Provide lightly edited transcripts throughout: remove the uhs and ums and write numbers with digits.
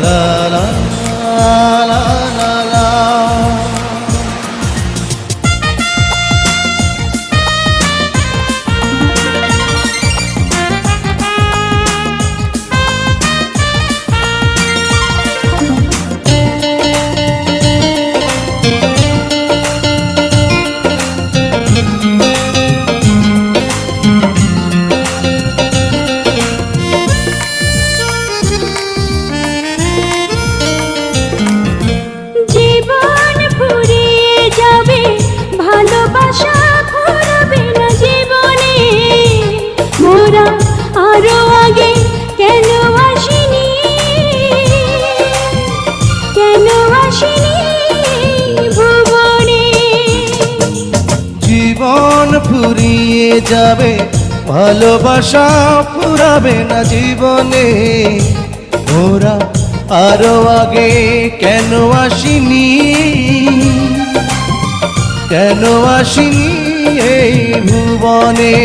লা লা লা লা লা। জীবন ফুরিয়ে যাবে ভালোবাসা ফুরাবে না জীবনে, মোরা আরো আগে কেন আসিনি, কেন আসিনি এই ভুবনে।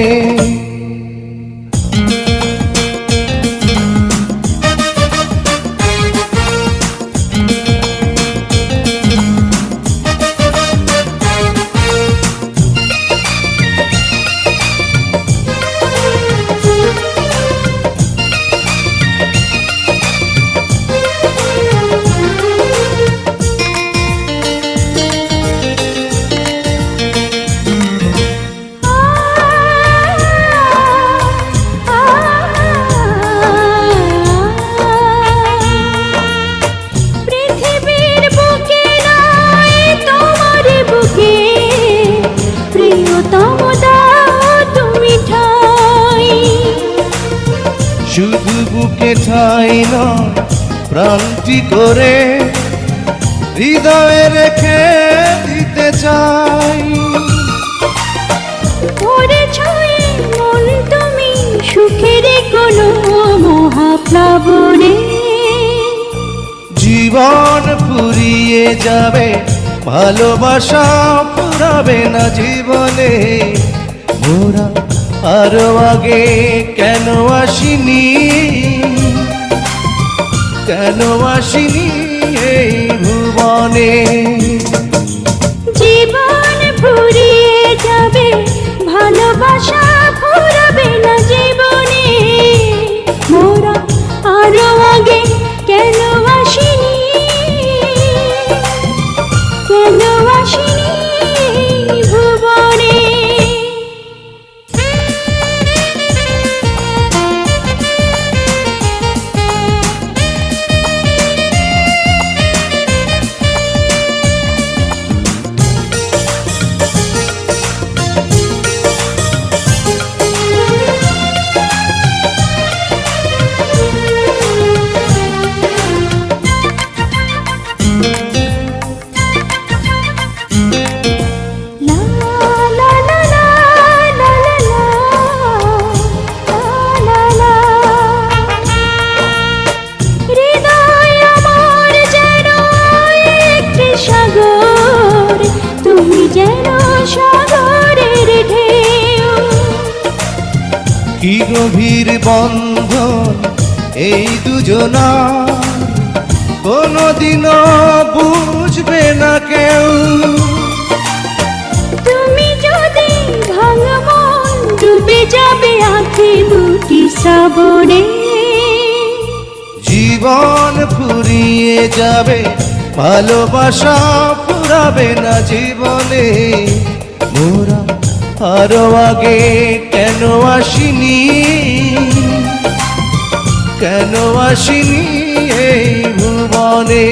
শুধু বুকে ঠাই নয় প্রাণটি করে হৃদয়ে রেখে দিতে চাই। মন তুমি সুখের কোনো মহাপ্লাবনে, জীবন ফুরিয়ে যাবে ভালোবাসা ফুরাবে না জীবনে, মোরা আরো আগে কেন আসিনি, কেন আসিনি এই ভুবনে। জীবন ফুরিয়ে যাবে ভালোবাসা ফুরাবে না জীবনে, মোরা আরো আগে কেন আসিনি, কেন আসিনি ভুবনে। কি গভীর বন্ধন এই দুজনা, কোনদিনও বুঝবে না কেউ। তুমি যদি ভাঙা মন ডুবে যাবে আঁখি দুটি শ্রাবণে, জীবন ফুরিয়ে যাবে ভালোবাসা ফুরাবে না জীবনে, মোরা আরো আগে কেন আসিনি, কেন আসিনি এই ভুবনে।